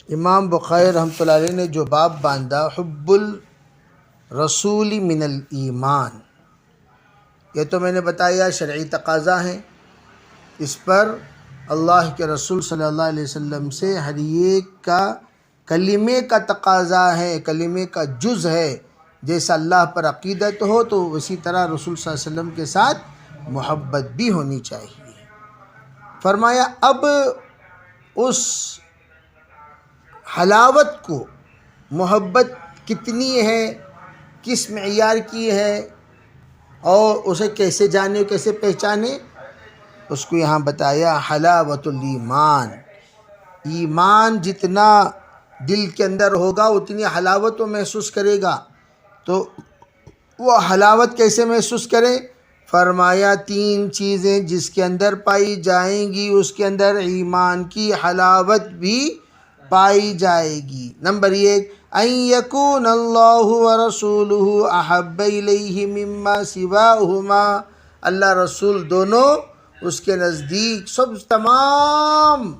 امام بخاری رحمۃ اللہ علیہ نے جو باب باندھا حب الرسول من الایمان، یہ تو میں نے بتایا شرعی تقاضا ہے، اس پر اللہ کے رسول صلی اللہ علیہ وسلم سے ہر ایک کا کلمے کا تقاضا ہے، کلمے کا جز ہے۔ جیسا اللہ پر عقیدت ہو تو اسی طرح رسول صلی اللہ علیہ وسلم کے ساتھ محبت بھی ہونی چاہیے۔ فرمایا اب اس حلاوت کو، محبت کتنی ہے، کس معیار کی ہے، اور اسے کیسے جانے، کیسے پہچانے، اس کو یہاں بتایا حلاوت الایمان۔ ایمان جتنا دل کے اندر ہوگا اتنی حلاوت وہ محسوس کرے گا۔ تو وہ حلاوت کیسے محسوس کرے؟ فرمایا 3 چیزیں جس کے اندر پائی جائیں گی اس کے اندر ایمان کی حلاوت بھی پائی جائے گی۔ نمبر 1، ان یکون اللہ ورسولہ احب الیہ مما سواہما، اللہ رسول دونوں اس کے نزدیک سب تمام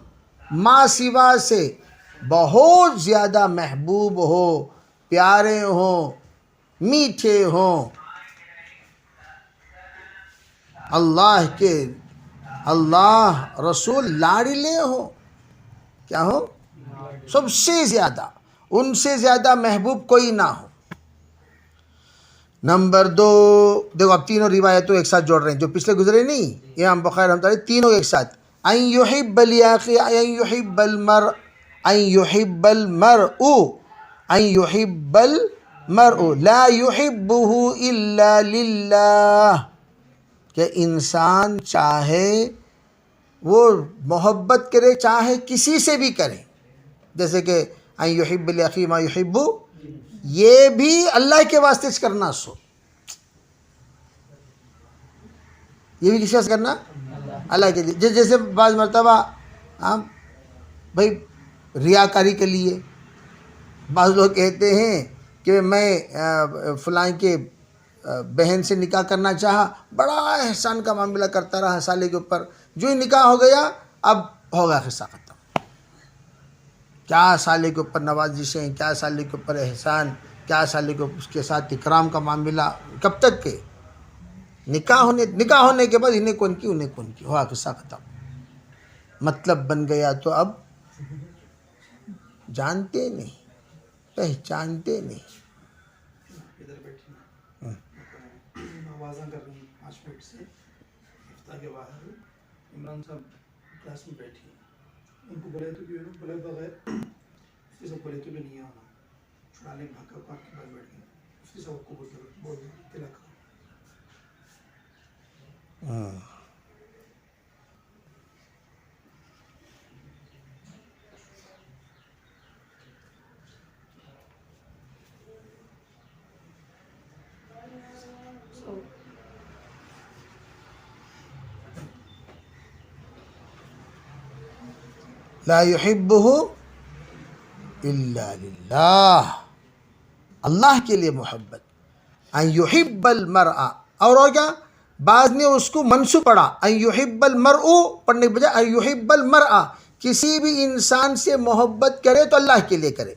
ما سوا سے بہت زیادہ محبوب ہو، پیارے ہوں، میٹھے ہوں، اللہ رسول لاڈلے ہوں، کیا ہو؟ سب سے زیادہ، ان سے زیادہ محبوب کوئی نہ ہو۔ نمبر 2، دیکھو اب تینوں روایتوں ایک ساتھ جوڑ رہے ہیں جو پچھلے گزرے نہیں، امام بخاری رحمۃ اللہ تینوں ایک ساتھ۔ ان یحب المرء لا يحبه الا للہ، کہ انسان چاہے وہ محبت کرے، چاہے کسی سے بھی کرے، جیسے کہ ان یحب لاخیہ ما یحب، یہ بھی اللہ کے واسطے سے کرنا، یہ بھی کسی واسطے کرنا، اللہ کے لیے۔ جیسے بعض مرتبہ بھائی ریاکاری کے لیے بعض لوگ کہتے ہیں کہ میں فلاں کے بہن سے نکاح کرنا چاہا، بڑا احسان کا معاملہ کرتا رہا سالے کے اوپر، جو ہی نکاح ہو گیا اب ہوگا قصہ ختم۔ کیا سالے کے اوپر نوازشیں، کیا سالے کے اوپر احسان، کیا سالے کے اوپر اس کے ساتھ اکرام کا معاملہ، کب تک کہ نکاح ہونے کے بعد انہیں کون کی ہوا قصہ ختم۔ مطلب بن گیا تو اب جانتے نہیں، پہچانتے نہیں۔ ادھر بیٹھی آوازاں کر رہی ہیں 5 منٹ سے افطار کے باہر، عمران صاحب کلاس میں بیٹھی ہیں، ان کو بولے تو بھی بولے بغیر مفتی صاحب بولے تو بھی نہیں آنا، چھڑانے بھاگا پاک کے بعد بیٹھ گئے، مفتی صاحب کو بول تلک لا يحبہ الا للہ، اللہ کے لیے محبت۔ ان یحب المرء، اور کیا بعض نے اس کو منصوب پڑھا، ان یحب المرء پڑھنے کے بجائے ان یحب المرء، کسی بھی انسان سے محبت کرے تو اللہ کے لیے کرے۔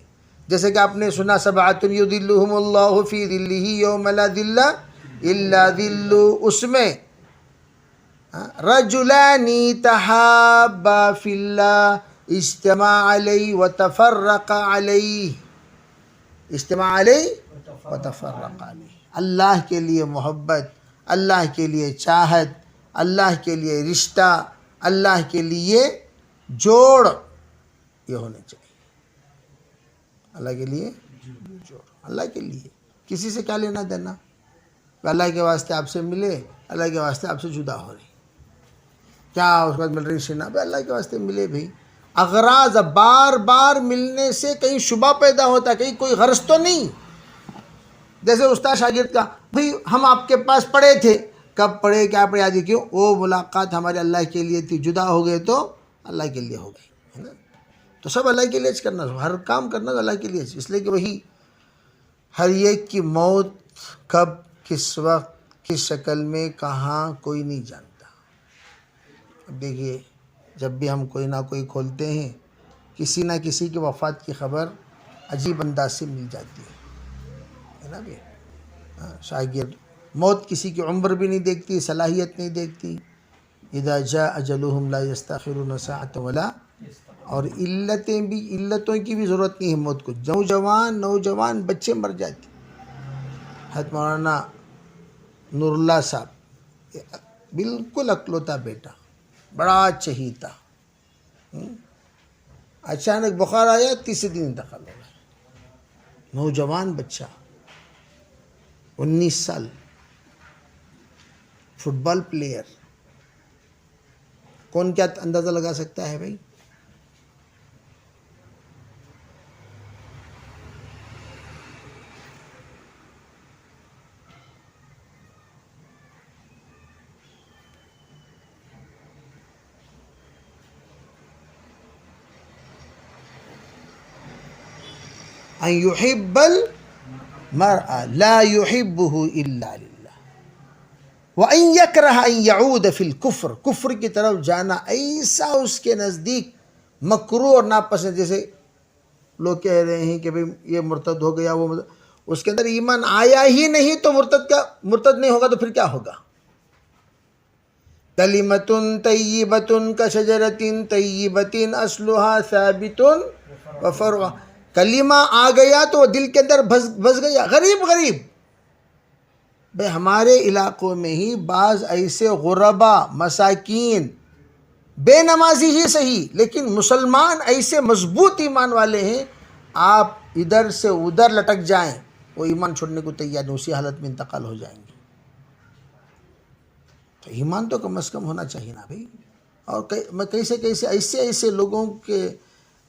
جیسے کہ آپ نے سنا سبعۃ یظلھم اللہ فی ظلہ یوم لا ظل الا ظلہ، اس میں رجلان تحابا فی اللہ اجتمع علیہ وتفرق علیہ، اجتماع علیہ وتفرق علیہ، اللہ کے لیے محبت، اللہ کے لیے چاہت، اللہ کے لیے رشتہ، اللہ کے لیے جوڑ، یہ ہونے چاہیے۔ اللہ کے لیے جوڑ، اللہ کے لیے، کسی سے کیا لینا دینا؟ اللہ کے واسطے آپ سے ملے، اللہ کے واسطے آپ سے جدا ہو رہی، کیا اس کے بعد مل رہی شنا، بھائی اللہ کے واسطے ملے بھائی۔ اغراض بار بار ملنے سے کہیں شبہ پیدا ہوتا ہے، کہیں کوئی غرض تو نہیں۔ جیسے استاد شاگرد کا، بھائی ہم آپ کے پاس پڑھے تھے، کب پڑھے، کیا پڑھے آدھی، کیوں؟ وہ ملاقات ہمارے اللہ کے لیے تھی، جدا ہو گئے تو اللہ کے لیے ہو گئی، ہے نا؟ تو سب اللہ کے لیے کرنا، ہر کام کرنا تو اللہ کے لیے، اس لیے کہ وہی ہر ایک کی موت کب، کس وقت، کس شکل میں، کہاں، کوئی نہیں جانتا۔ اب دیکھیے جب بھی ہم کوئی نہ کوئی کھولتے ہیں کسی نہ کسی کی وفات کی خبر عجیب انداز سے مل جاتی ہے نا بھی. شاگرد موت کسی کی عمر بھی نہیں دیکھتی، صلاحیت نہیں دیکھتی. اذا جاء اجلهم لا يستاخرون ساعة ولا، اور علتوں کی بھی ضرورت نہیں ہے موت کو. نوجوان بچے مر جاتے. حضرت مولانا نور اللہ صاحب بالکل اکلوتا بیٹا، بڑا چہیتا، اچانک بخار آیا، تیسرے دن انتقال ہو گیا. نوجوان بچہ 19 سال، فٹ بال پلیئر. کون کیا اندازہ لگا سکتا ہے بھائی؟ ان يحب المرء لا يحبه الا لله وان يكره ان يعود في الكفر، کفر کی طرف جانا ایسا اس کے نزدیک مکروہ اور ناپسند. جیسے لوگ کہہ رہے ہیں کہ بھئی یہ مرتد ہو گیا، وہ اس کے اندر ایمان آیا ہی نہیں تو مرتد نہیں ہوگا تو پھر کیا ہوگا؟ کلمۃ طیبۃ کشجرۃ طیبۃ اصلها ثابت وفرعها. کلمہ آ گیا تو وہ دل کے اندر بس گیا. غریب بھئی ہمارے علاقوں میں ہی بعض ایسے غربا، مساکین، بے نمازی ہی صحیح لیکن مسلمان ایسے مضبوط ایمان والے ہیں، آپ ادھر سے ادھر لٹک جائیں وہ ایمان چھوڑنے کو تیار نہیں، اسی حالت میں انتقال ہو جائیں گے. تو ایمان تو کم از کم ہونا چاہیے نا بھائی. اور میں کیسے ایسے لوگوں کے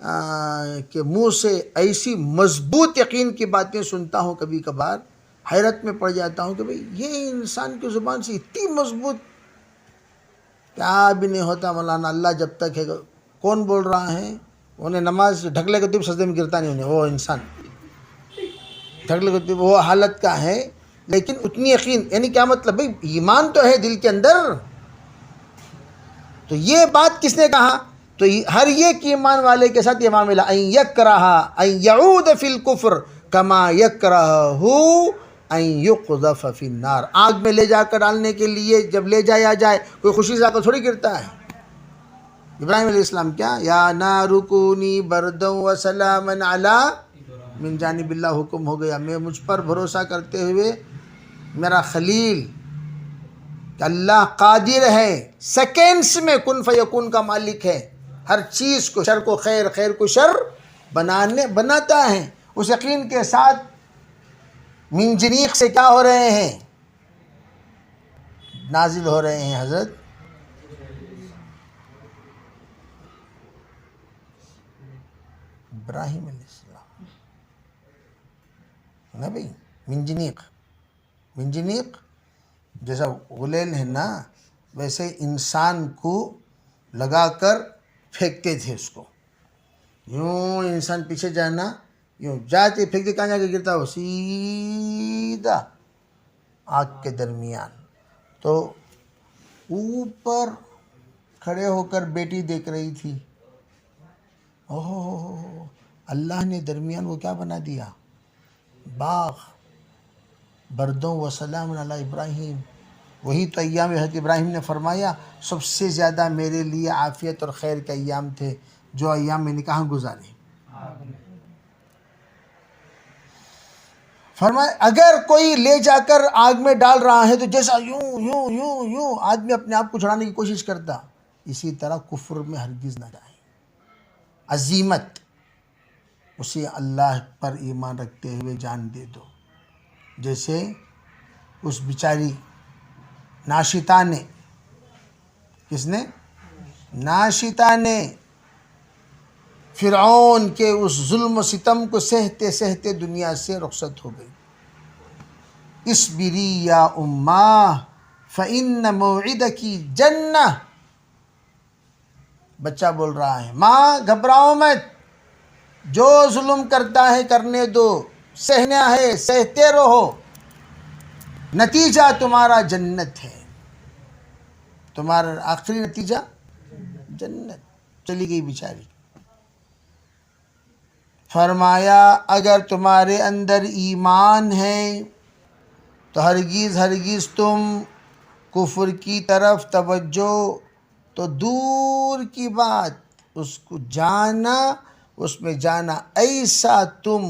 منہ سے ایسی مضبوط یقین کی باتیں سنتا ہوں، کبھی کبھار حیرت میں پڑ جاتا ہوں کہ بھئی یہ انسان کی زبان سے اتنی مضبوط کیا بھی نہیں ہوتا. مولانا اللہ جب تک ہے. کون بول رہا ہے؟ انہیں نماز ڈھکلے کے طب سجدے میں گرتا نہیں، وہ انسان ڈھکلے کے طب وہ حالت کا ہے، لیکن اتنی یقین. یعنی کیا مطلب بھئی ایمان تو ہے دل کے اندر. تو یہ بات کس نے کہا؟ تو ہر ایک ایمان والے کے ساتھ یہ معاملہ، ان یکرہ ان یعود فی الکفر کما یکرہ ان یقذف فی النار. آگ میں لے جا کر ڈالنے کے لیے جب لے جایا جائے کوئی خوشی سے آ کر تھوڑی گرتا ہے. ابراہیم علیہ السلام کیا یا نار کونی بردا وسلاما علی من جانب اللہ حکم ہو گیا. میں مجھ پر بھروسہ کرتے ہوئے میرا خلیل کہ اللہ قادر ہے، سیکنڈز میں کن فیکون کا مالک ہے، ہر چیز کو، شر کو خیر، خیر کو شر بناتا ہے. اس یقین کے ساتھ من جنیق سے کیا ہو رہے ہیں؟ نازل ہو رہے ہیں حضرت ابراہیم علیہ السلام نا بھئی. من جنیق جیسا غلیل ہے نا، ویسے انسان کو لگا کر پھینکتے تھے اس کو. یوں انسان پیچھے جانا، یوں جاتے پھینکتے، کہاں جا کے گرتا؟ وہ سیدھا آگ کے درمیان. تو اوپر کھڑے ہو کر بیٹی دیکھ رہی تھی. اوہ اللہ نے درمیان وہ کیا بنا دیا؟ باغ. بردوں و سلام علی ابراہیم. وہی تو ایام حضرت ابراہیم نے فرمایا سب سے زیادہ میرے لیے عافیت اور خیر کے ایام تھے، جو ایام میں نے کہاں گزارے. فرمایا اگر کوئی لے جا کر آگ میں ڈال رہا ہے تو جیسا یوں آدمی اپنے آپ کو چھڑانے کی کوشش کرتا، اسی طرح کفر میں ہرگز نہ جائے. عزیمت، اسے اللہ پر ایمان رکھتے ہوئے جان دے دو. جیسے اس بیچاری ناشتا نے، کس نے؟ ناشتا نے فرعون کے اس ظلم و ستم کو سہتے سہتے دنیا سے رخصت ہو گئی. اصبری یا اماں فإن موعدکی جنہ. بچہ بول رہا ہے ماں گھبراؤ مت، جو ظلم کرتا ہے کرنے دو، سہنا ہے سہتے رہو، نتیجہ تمہارا جنت ہے. تمہارا آخری نتیجہ جنت. چلی گئی بیچاری. فرمایا اگر تمہارے اندر ایمان ہے تو ہرگز ہرگز تم کفر کی طرف توجہ تو دور کی بات اس کو جانا، اس میں جانا ایسا تم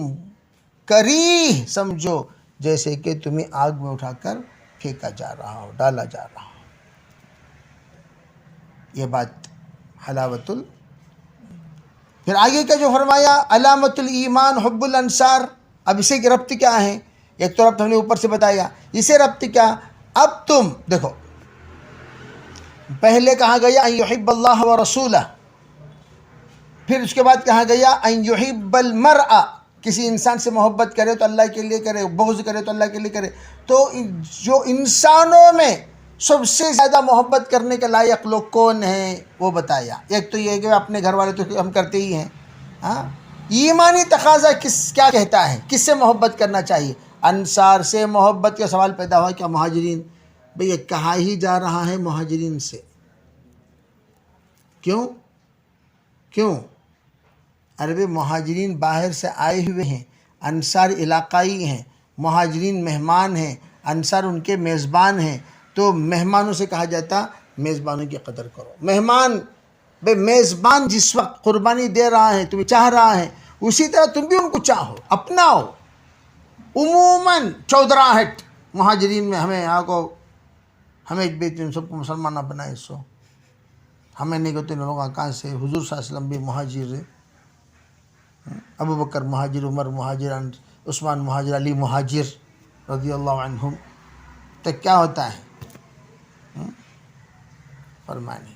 کریہ سمجھو جیسے کہ تمہیں آگ میں اٹھا کر پھینکا جا رہا ہو، ڈالا جا رہا ہو۔ یہ بات حلاوت پھر آگے کا جو فرمایا علامت الایمان حب الانصار، اب اسے کی ربط کیا ہے؟ ایک تو ربط ہم نے اوپر سے بتایا، اسے ربط کیا؟ اب تم دیکھو پہلے کہا گیا ان یحب اللہ و رسولہ، پھر اس کے بعد کہا گیا ان یحب المرء، کسی انسان سے محبت کرے تو اللہ کے لیے کرے، بغض کرے تو اللہ کے لیے کرے۔ تو جو انسانوں میں سب سے زیادہ محبت کرنے کے لائق لوگ کون ہیں وہ بتایا۔ ایک تو یہ کہ اپنے گھر والے تو ہم کرتے ہی ہیں، ہاں ایمانی تقاضا کیا کہتا ہے، کس سے محبت کرنا چاہیے؟ انصار سے محبت کا سوال پیدا ہوا، کیا مہاجرین؟ بھئی یہ کہا ہی جا رہا ہے مہاجرین سے، کیوں؟ عرب مہاجرین باہر سے آئے ہوئے ہیں، انصار علاقائی ہیں، مہاجرین مہمان ہیں، انصار ان کے میزبان ہیں، تو مہمانوں سے کہا جاتا میزبانوں کی قدر کرو۔ میزبان جس وقت قربانی دے رہا ہے، تمہیں چاہ رہا ہے، اسی طرح تم بھی ان کو چاہو، اپناؤ۔ عموماً چودراہٹ مہاجرین میں ہمیں بیچ سب کو مسلمان نہ بنائے، سو ہمیں نہیں کہتے لوگوں کہاں سے؟ حضور صلی اللہ علیہ وسلم بھی مہاجر ہے، ابو بکر مہاجر، عمر مہاجر، عثمان مہاجر، علی مہاجر رضی اللہ عنہم۔ تو کیا ہوتا ہے؟ فرمانے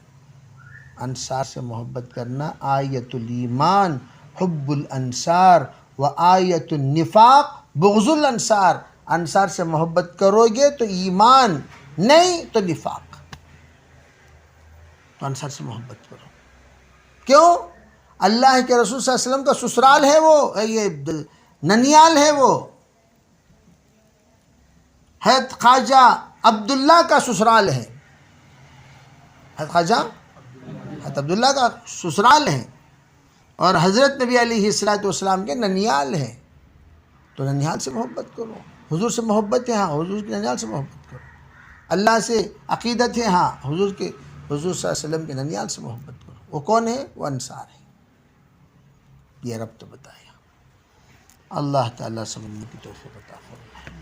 انصار سے محبت کرنا آیت الایمان حب الانصار و آیت النفاق بغض الانصار۔ انصار سے محبت کرو گے تو ایمان، نہیں تو نفاق۔ تو انصار سے محبت کرو، کیوں؟ اللہ کے رسول صلی اللہ علیہ وسلم کا سسرال ہے وہ، یہ ننیال ہے وہ، حضرت خواجہ عبداللہ کا سسرال ہے، حضرت خواجہ حضرت عبداللہ کا سسرال ہے، اور حضرت نبی علیہ السلام کے ننیال ہے۔ تو ننیال سے محبت کرو، حضور سے محبت ہے، ہاں حضور کے ننیال سے محبت کرو۔ اللہ سے عقیدت ہے، ہاں حضور صلی اللہ علیہ وسلم کے ننیال سے محبت کرو۔ وہ کون ہے؟ وہ انصار ہے۔ یہ ربط بتایا۔ اللہ تعالیٰ سمجھنے کی توفیق عطا فرمائے۔